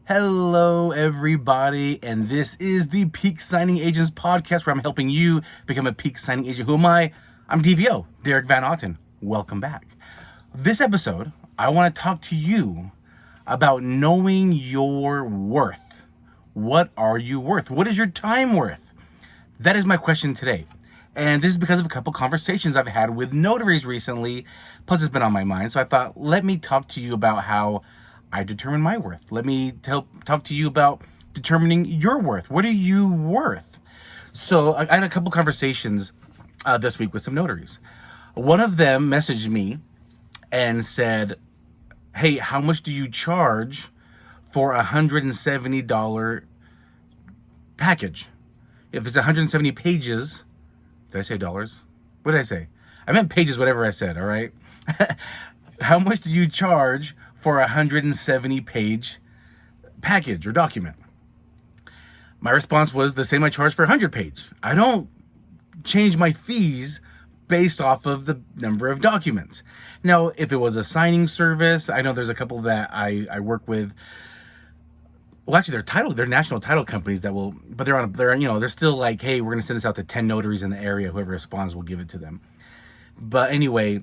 Hello, everybody, and this is the Peak Signing Agents podcast where I'm helping you become a peak signing agent. Who am I? I'm DVO, Derek Van Otten. Welcome back. This episode, I want to talk to you about knowing your worth. What are you worth? What is your time worth? That is my question today. And this is because of a couple conversations I've had with notaries recently. Plus, it's been on my mind. So I thought, let me talk to you about how I determine my worth. Let me talk to you about determining your worth. What are you worth? So I had a couple conversations this week with some notaries. One of them messaged me and said, hey, how much do you charge for a $170 package? If it's 170 pages, did I say dollars? What did I say? I meant pages, whatever I said, all right? How much do you charge for a 170 page package or document? My response was the same I charge for a 100 page. I don't change my fees based off of the number of documents. Now, if it was a signing service, I know there's a couple that I work with. Well, actually, they're national title companies that will, but they're still like, hey, we're going to send this out to 10 notaries in the area. Whoever responds, will give it to them. But anyway,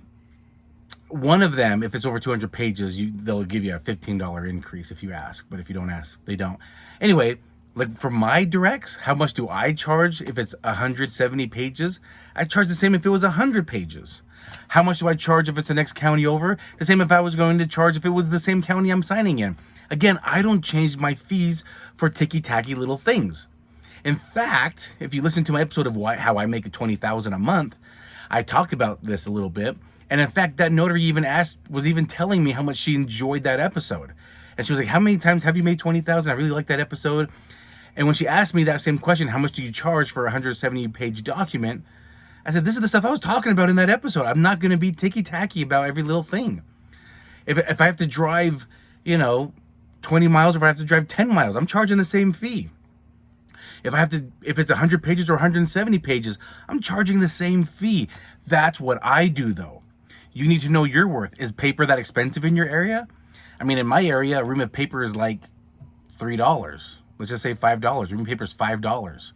one of them, if it's over 200 pages, they'll give you a $15 increase if you ask. But if you don't ask, they don't. Anyway, like for my directs, how much do I charge if it's 170 pages? I charge the same if it was 100 pages. How much do I charge if it's the next county over? The same if I was going to charge if it was the same county I'm signing in. Again, I don't change my fees for ticky-tacky little things. In fact, if you listen to my episode of how I make $20,000 a month, I talked about this a little bit. And in fact, that notary was even telling me how much she enjoyed that episode. And she was like, how many times have you made $20,000? I really like that episode. And when she asked me that same question, how much do you charge for a 170-page document? I said, this is the stuff I was talking about in that episode. I'm not going to be ticky-tacky about every little thing. If I have to drive, 20 miles, or if I have to drive 10 miles, I'm charging the same fee. If it's 100 pages or 170 pages, I'm charging the same fee. That's what I do, though. You need to know your worth. Is paper that expensive in your area? I mean, in my area, a ream of paper is like $3. Let's just say $5. Ream of paper is $5.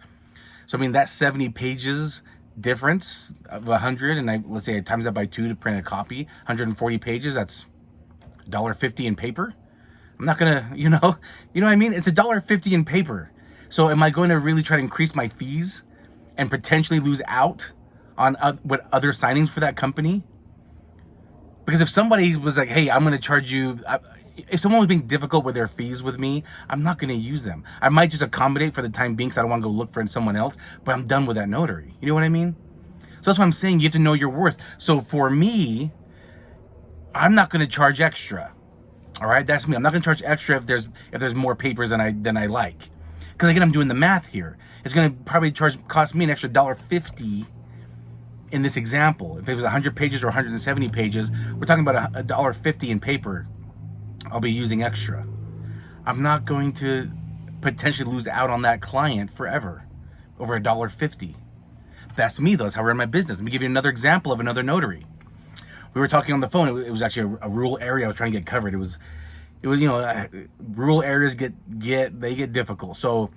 So, I mean, that's 70 pages difference of 100, and let's say I times that by 2 to print a copy. 140 pages, that's $1.50 in paper. I'm not gonna, you know what I mean? It's $1.50 in paper. So am I going to really try to increase my fees and potentially lose out on what other signings for that company? Because if somebody was like, hey, I'm going to charge you, if someone was being difficult with their fees with me, I'm not going to use them. I might just accommodate for the time being because I don't want to go look for someone else, but I'm done with that notary. You know what I mean? So that's what I'm saying. You have to know your worth. So for me, I'm not going to charge extra. All right, that's me. I'm not going to charge extra if there's more papers than I like. Because again, I'm doing the math here. It's going to probably cost me an extra $1.50 in this example. If it was 100 pages or 170 pages, we're talking about $1.50 in paper I'll be using extra. I'm not going to potentially lose out on that client forever over $1.50. That's me, though. That's how I run my business. Let me give you another example of another notary. We were talking on the phone. It was actually a rural area I was trying to get covered. It was rural areas get difficult. So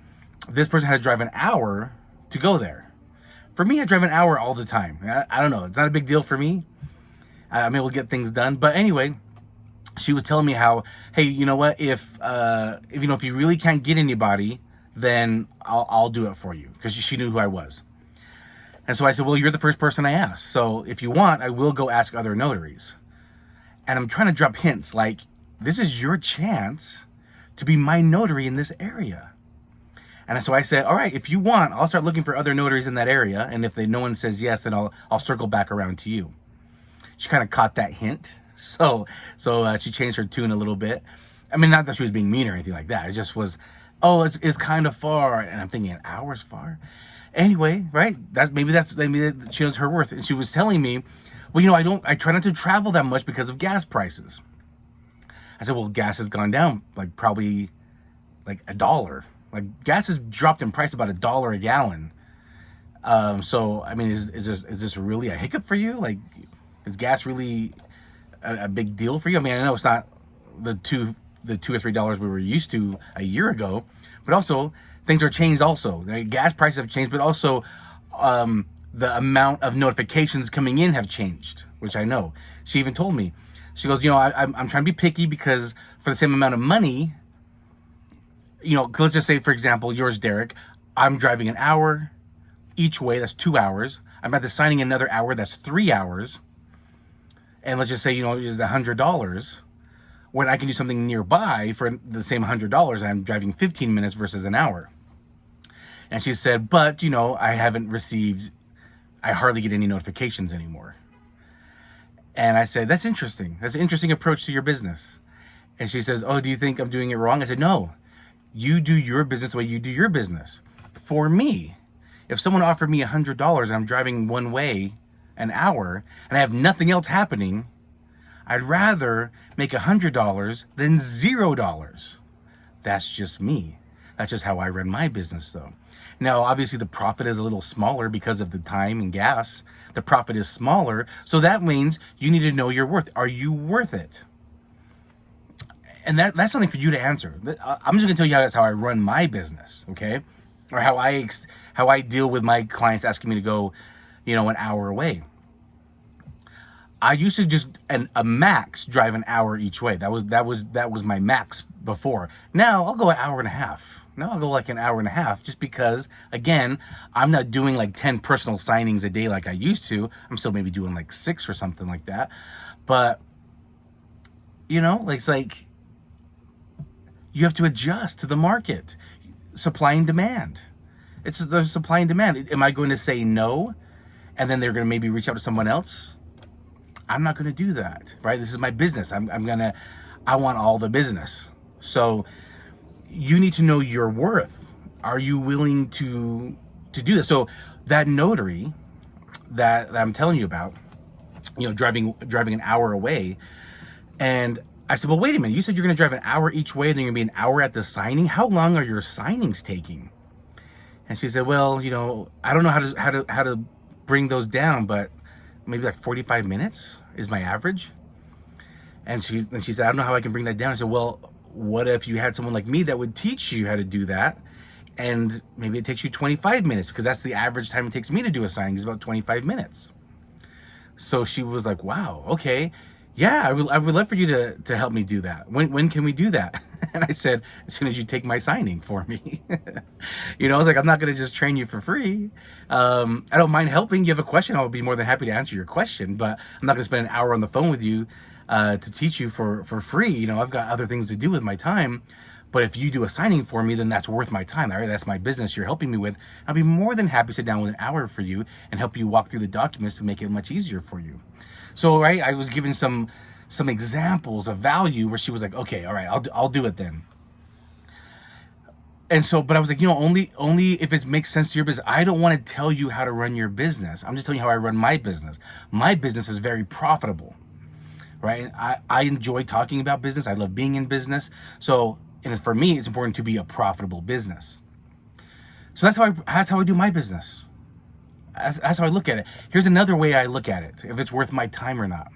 this person had to drive an hour to go there. For me, I drive an hour all the time. I don't know. It's not a big deal for me. I'm able to get things done. But anyway, she was telling me how, hey, you know what? If you really can't get anybody, then I'll do it for you, because she knew who I was. And so I said, well, you're the first person I asked. So if you want, I will go ask other notaries. And I'm trying to drop hints like, this is your chance to be my notary in this area. And so I said, all right, if you want, I'll start looking for other notaries in that area. And if no one says yes, then I'll circle back around to you. She kind of caught that hint. So she changed her tune a little bit. I mean, not that she was being mean or anything like that. It just was, it's kind of far. And I'm thinking, an hour's far? Anyway, right? Maybe she knows her worth. And she was telling me, well, I try not to travel that much because of gas prices. I said, well, gas has gone down probably $1. Like, gas has dropped in price about $1 a gallon. So I mean, is this really a hiccup for you? Like, is gas really a big deal for you? I mean, I know it's not the the $2 or $3 we were used to a year ago, but also things are changed also. The gas prices have changed, but also the amount of notifications coming in have changed, which I know. She even told me, she goes, I'm trying to be picky because for the same amount of money, let's just say, for example, yours, Derek, I'm driving an hour each way, that's 2 hours. I'm at the signing another hour, that's 3 hours. And let's just say, it's $100 when I can do something nearby for the same $100 and I'm driving 15 minutes versus an hour. And she said, but, I hardly get any notifications anymore. And I said, that's interesting. That's an interesting approach to your business. And she says, oh, do you think I'm doing it wrong? I said, no, you do your business the way you do your business. For me, if someone offered me $100 and I'm driving one way an hour and I have nothing else happening, I'd rather make $100 than $0. That's just me. That's just how I run my business, though. Now, obviously, the profit is a little smaller because of the time and gas. The profit is smaller, so that means you need to know your worth. Are you worth it? And that's something for you to answer. I'm just gonna tell you that's how I run my business, okay? Or how I deal with my clients asking me to go, an hour away. I used to just a max drive an hour each way. That was my max before. Now I'll go an hour and a half. Now I'll go like an hour and a half, just because, again, I'm not doing like 10 personal signings a day like I used to. I'm still maybe doing like 6 or something like that. But it's like you have to adjust to the market, supply and demand. There's supply and demand. Am I going to say no, and then they're going to maybe reach out to someone else? I'm not going to do that, right? This is my business. I want all the business. So you need to know your worth. Are you willing to do this? So that notary that I'm telling you about, driving an hour away, and I said, well, wait a minute. You said you're going to drive an hour each way, then you're going to be an hour at the signing. How long are your signings taking? And she said, well, I don't know how to bring those down, but maybe like 45 minutes is my average. And she said, I don't know how I can bring that down. I said, well, what if you had someone like me that would teach you how to do that? And maybe it takes you 25 minutes, because that's the average time it takes me to do a signing, is about 25 minutes. So she was like, wow, okay. Yeah, I would love for you to help me do that. When can we do that? And I said, as soon as you take my signing for me. I was like, I'm not going to just train you for free. I don't mind helping. You have a question, I'll be more than happy to answer your question, but I'm not going to spend an hour on the phone with you to teach you for free. I've got other things to do with my time. But if you do a signing for me, then that's worth my time. All right, that's my business you're helping me with. I'll be more than happy to sit down with an hour for you and help you walk through the documents to make it much easier for you. So, right, I was given some examples of value where she was like, okay, all right, I'll do it then. And so, but I was like, only if it makes sense to your business. I don't want to tell you how to run your business. I'm just telling you how I run my business. My business is very profitable, right? I enjoy talking about business. I love being in business. So, and for me, it's important to be a profitable business. So that's how I do my business. That's how I look at it. Here's another way I look at it, if it's worth my time or not.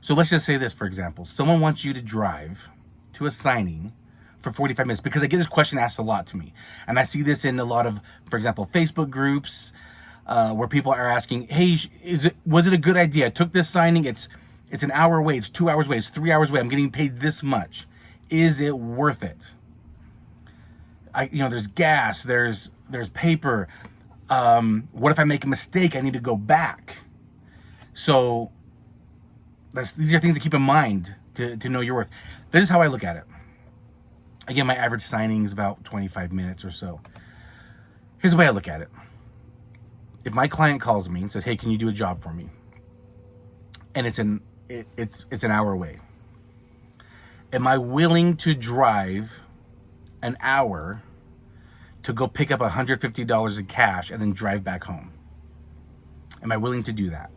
So let's just say this, for example. Someone wants you to drive to a signing for 45 minutes, because I get this question asked a lot to me. And I see this in a lot of, for example, Facebook groups, where people are asking, hey, was it a good idea? I took this signing, it's an hour away, it's 2 hours away, it's 3 hours away, I'm getting paid this much. Is it worth it? There's gas, there's paper. What if I make a mistake? I need to go back. So these are things to keep in mind to know your worth. This is how I look at it. Again, my average signing is about 25 minutes or so. Here's the way I look at it. If my client calls me and says, hey, can you do a job for me? And it's an hour away. Am I willing to drive an hour to go pick up $150 in cash and then drive back home? Am I willing to do that?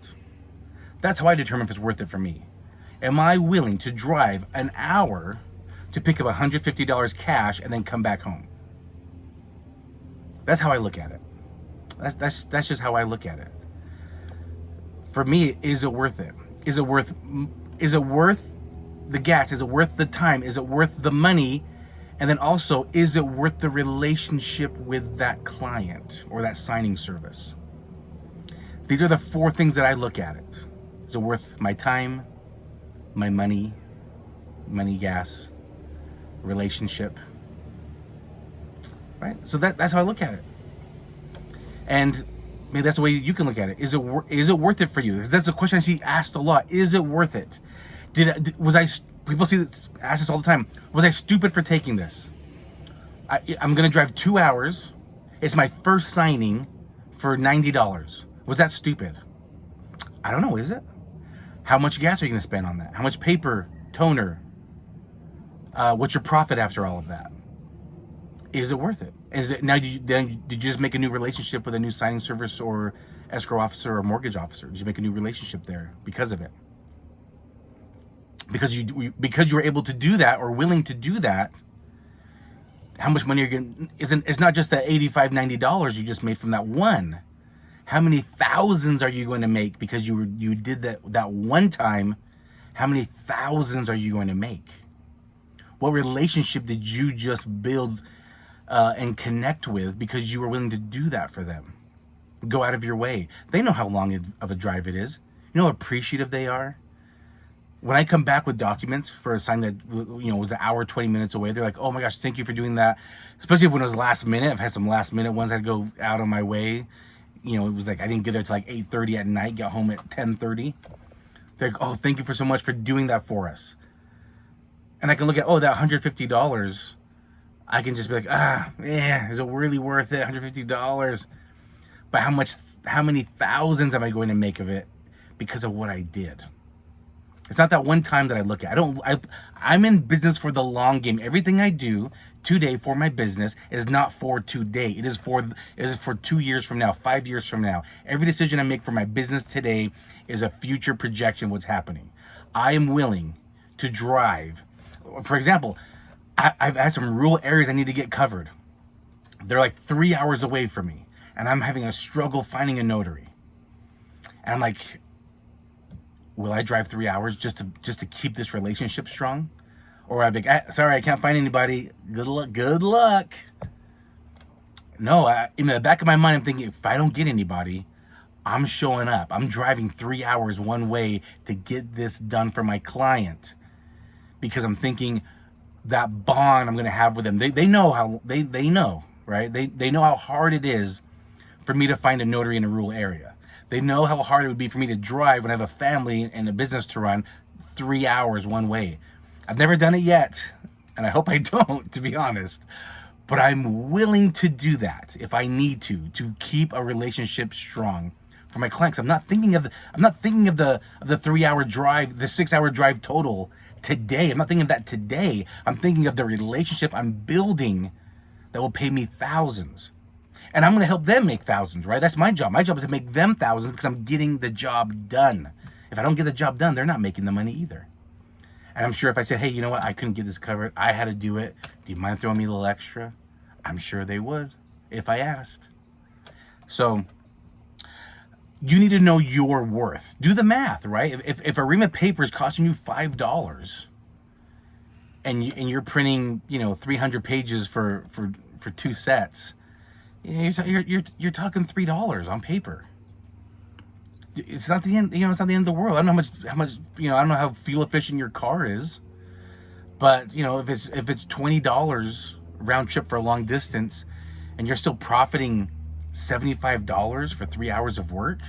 That's how I determine if it's worth it for me. Am I willing to drive an hour to pick up $150 cash and then come back home? That's how I look at it. That's just how I look at it. For me, is it worth it? Is it worth the gas? Is it worth the time? Is it worth the money? And then also, is it worth the relationship with that client or that signing service? These are the 4 things that I look at it. Is it worth my time, my money, gas, relationship? Right? So that's how I look at it. And maybe that's the way you can look at it. Is it worth it for you? Because that's the question I see asked a lot. Is it worth it? People ask this all the time. Was I stupid for taking this? I'm going to drive 2 hours. It's my first signing for $90. Was that stupid? I don't know, is it? How much gas are you going to spend on that? How much paper, toner? What's your profit after all of that? Is it worth it? Is it now? Did you just make a new relationship with a new signing service or escrow officer or mortgage officer? Did you make a new relationship there because of it? Because you were able to do that or willing to do that. How much money you're getting? It's not just the $85, $90 you just made from that one. How many thousands are you going to make because you did that one time? How many thousands are you going to make? What relationship did you just build and connect with because you were willing to do that for them? Go out of your way. They know how long of a drive it is. You know how appreciative they are. When I come back with documents for a sign that was an hour, 20 minutes away, they're like, "Oh my gosh, thank you for doing that." Especially when it was last minute. I've had some last minute ones that go out on my way. It was like I didn't get there till like 8:30 at night. Got home at 10:30. They're like, "Oh, thank you so much for doing that for us." And I can look at that $150. I can just be like, is it really worth it? $150. But how many thousands am I going to make of it because of what I did? It's not that one time that I look at. I'm in business for the long game. Everything I do today for my business is not for today. It is for 2 years from now, 5 years from now. Every decision I make for my business today is a future projection of what's happening. I am willing to drive. For example, I've had some rural areas I need to get covered. They're like 3 hours away from me, and I'm having a struggle finding a notary. And I'm like, will I drive 3 hours just to keep this relationship strong? Or I'd be like, sorry, I can't find anybody. Good luck. No, in the back of my mind, I'm thinking, if I don't get anybody, I'm showing up. I'm driving 3 hours one way to get this done for my client. Because I'm thinking that bond I'm going to have with them. They know how, they know, right? They know how hard it is for me to find a notary in a rural area. They know how hard it would be for me to drive when I have a family and a business to run 3 hours one way. I've never done it yet, and I hope I don't, to be honest. But I'm willing to do that if I need to keep a relationship strong for my clients. I'm not thinking of the 3 hour drive, the 6 hour drive total today. I'm not thinking of that today. I'm thinking of the relationship I'm building that will pay me thousands. And I'm going to help them make thousands, right? That's my job. My job is to make them thousands because I'm getting the job done. If I don't get the job done, they're not making the money either. And I'm sure if I said, hey, you know what? I couldn't get this covered. I had to do it. Do you mind throwing me a little extra? I'm sure they would if I asked. So you need to know your worth. Do the math, right? If a ream of paper is costing you $5 and you're printing, 300 pages for 2 sets, you're talking $3 on paper. It's not the end. It's not the end of the world. I don't know how much. I don't know how fuel efficient your car is, but if it's $20 round trip for a long distance, and you're still profiting $75 for 3 hours of work,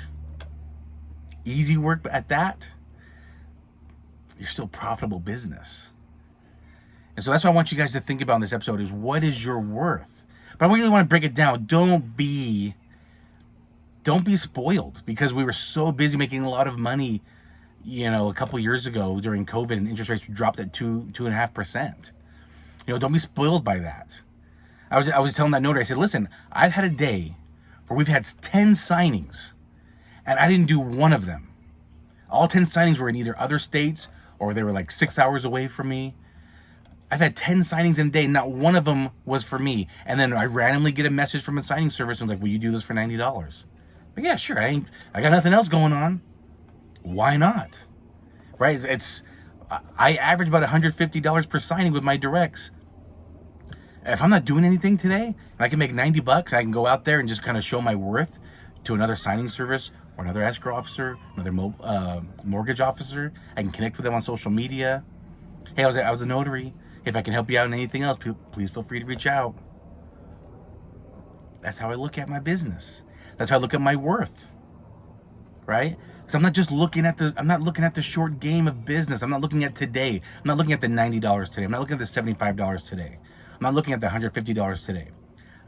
easy work at that, you're still profitable business. And so that's what I want you guys to think about in this episode is what is your worth? But I really want to break it down. Don't be spoiled because we were so busy making a lot of money, a couple years ago during COVID and interest rates dropped at 2.5%. Don't be spoiled by that. I was telling that notary, I said, listen, I've had a day where we've had 10 signings and I didn't do one of them. All 10 signings were in either other states or they were like 6 hours away from me. I've had 10 signings in a day. Not one of them was for me. And then I randomly get a message from a signing service and like, will you do this for $90? But yeah, sure. I got nothing else going on. Why not? Right? It's I average about $150 per signing with my directs. If I'm not doing anything today, and I can make $90, I can go out there and just kind of show my worth to another signing service or another escrow officer, another mortgage officer. I can connect with them on social media. Hey, I was a notary. If I can help you out in anything else, please feel free to reach out. That's how I look at my business. That's how I look at my worth, right? Because I'm not just looking at I'm not looking at the short game of business. I'm not looking at today. I'm not looking at the $90 today. I'm not looking at the $75 today. I'm not looking at the $150 today.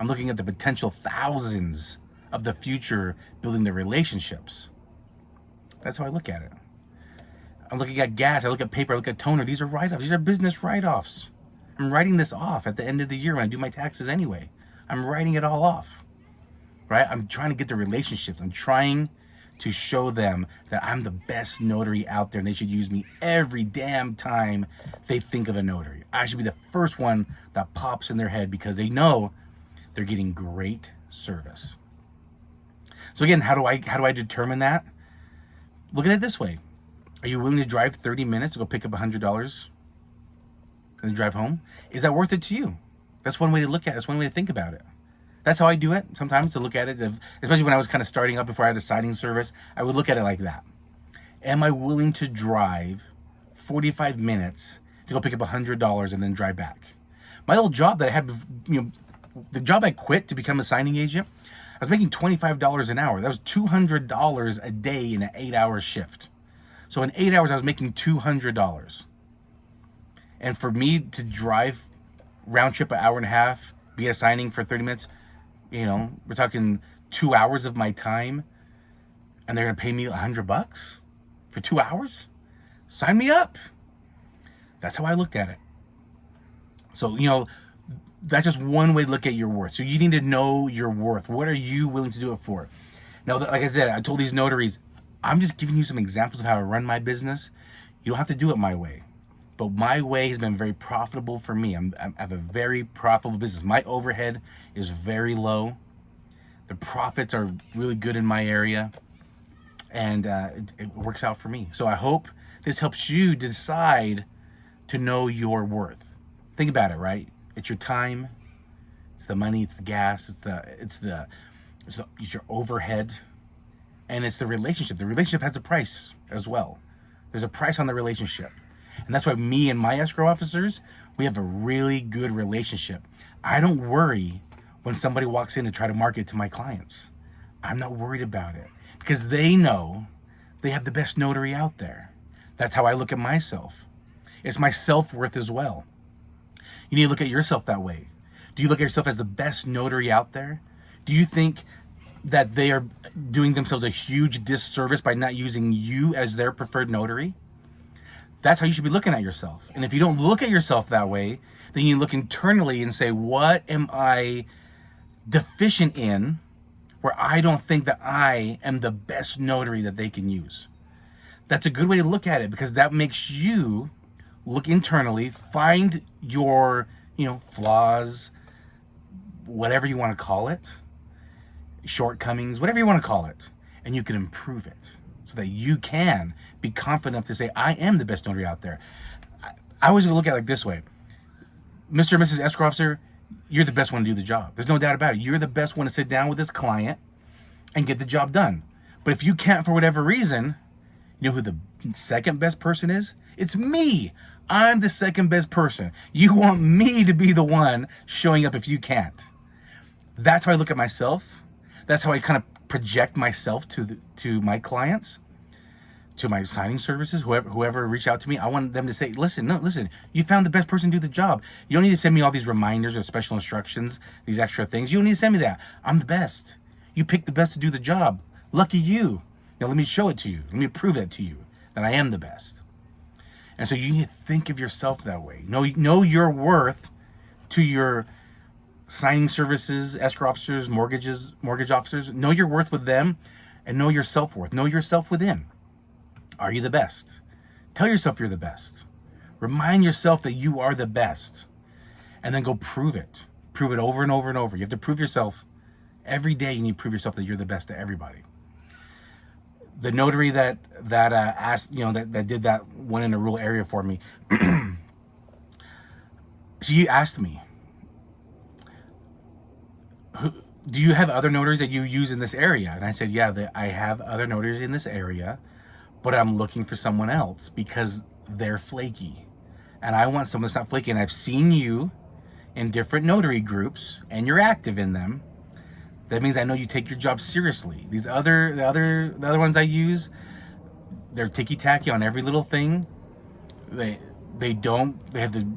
I'm looking at the potential thousands of the future, building the relationships. That's how I look at it. I'm looking at gas. I look at paper. I look at toner. These are write-offs. These are business write-offs. I'm writing this off at the end of the year when I do my taxes anyway. I'm writing it all off, right? I'm trying to get the relationships. I'm trying to show them that I'm the best notary out there and they should use me every damn time they think of a notary. I should be the first one that pops in their head because they know they're getting great service. So again, how do I determine that? Look at it this way. Are you willing to drive 30 minutes to go pick up $100 and then drive home? Is that worth it to you? That's one way to look at it. That's one way to think about it. That's how I do it sometimes, to look at it, especially when I was kind of starting up before I had a signing service. I would look at it like that. Am I willing to drive 45 minutes to go pick up $100 and then drive back? My old job that I had, the job I quit to become a signing agent, I was making $25 an hour. That was $200 a day in an 8-hour shift. So in 8 hours, I was making $200. And for me to drive round trip an hour and a half, be at a signing for 30 minutes, we're talking 2 hours of my time, and they're gonna pay me $100 for 2 hours? Sign me up. That's how I looked at it. So, that's just one way to look at your worth. So you need to know your worth. What are you willing to do it for? Now, like I said, I told these notaries, I'm just giving you some examples of how I run my business. You don't have to do it my way. But my way has been very profitable for me. I have a very profitable business. My overhead is very low. The profits are really good in my area. And it works out for me. So I hope this helps you decide to know your worth. Think about it, right? It's your time. It's the money. It's the gas. It's your overhead. And it's the relationship. The relationship has a price as well. There's a price on the relationship. And that's why me and my escrow officers, we have a really good relationship. I don't worry when somebody walks in to try to market to my clients. I'm not worried about it because they know they have the best notary out there. That's how I look at myself. It's my self-worth as well. You need to look at yourself that way. Do you look at yourself as the best notary out there? Do you think that they are doing themselves a huge disservice by not using you as their preferred notary? That's how you should be looking at yourself. And if you don't look at yourself that way, then you look internally and say, what am I deficient in where I don't think that I am the best notary that they can use? That's a good way to look at it because that makes you look internally, find your, flaws, whatever you want to call it, shortcomings, whatever you want to call it, and you can improve it so that you can be confident enough to say, I am the best notary out there. I always look at it like this way. Mr. and Mrs. Escrow Officer, you're the best one to do the job. There's no doubt about it. You're the best one to sit down with this client and get the job done. But if you can't, for whatever reason, you know who the second best person is? It's me. I'm the second best person. You want me to be the one showing up if you can't. That's how I look at myself. That's how I kind of project myself to my clients, to my signing services, whoever reached out to me. I want them to say, listen, you found the best person to do the job. You don't need to send me all these reminders or special instructions, these extra things. You don't need to send me that. I'm the best. You picked the best to do the job. Lucky you. Now let me show it to you. Let me prove it to you that I am the best. And so you need to think of yourself that way. Know your worth to your signing services, escrow officers, mortgage officers. Know your worth with them and know your self-worth. Know yourself within. Are you the best? Tell yourself you're the best. Remind yourself that you are the best. And then go prove it. Prove it over and over and over. You have to prove yourself every day. You need to prove yourself that you're the best to everybody. the notary that asked, that did that one in a rural area for me, she asked me, do you have other notaries that you use in this area? And I said, yeah, I have other notaries in this area, but I'm looking for someone else because they're flaky. And I want someone that's not flaky. And I've seen you in different notary groups and you're active in them. That means I know you take your job seriously. The other ones I use, they're ticky-tacky on every little thing. They have the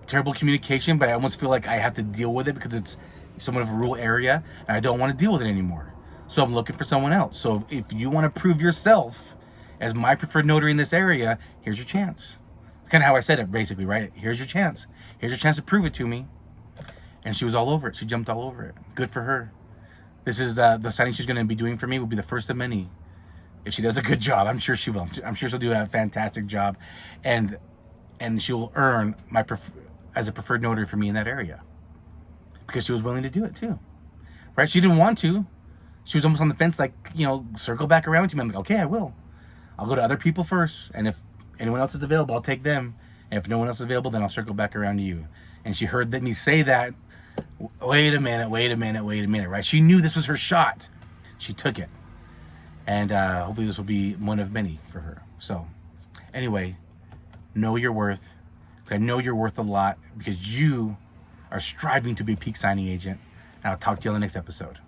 terrible communication, but I almost feel like I have to deal with it because it's somewhat of a rural area and I don't want to deal with it anymore. So I'm looking for someone else. So if you want to prove yourself as my preferred notary in this area, here's your chance. It's kind of how I said it, basically, right? Here's your chance. Here's your chance to prove it to me. And she was all over it. She jumped all over it. Good for her. This is the signing she's going to be doing for me will be the first of many. If she does a good job, I'm sure she will. I'm sure she'll do a fantastic job, and she'll earn as a preferred notary for me in that area because she was willing to do it too, right? She didn't want to. She was almost on the fence, like, circle back around to me. I'm like, okay, I will. I'll go to other people first, and if anyone else is available, I'll take them. And if no one else is available, then I'll circle back around to you. And she heard me say that. Wait a minute, right? She knew this was her shot. She took it. And hopefully this will be one of many for her. So anyway, know your worth. Because I know you're worth a lot because you are striving to be a peak signing agent. And I'll talk to you on the next episode.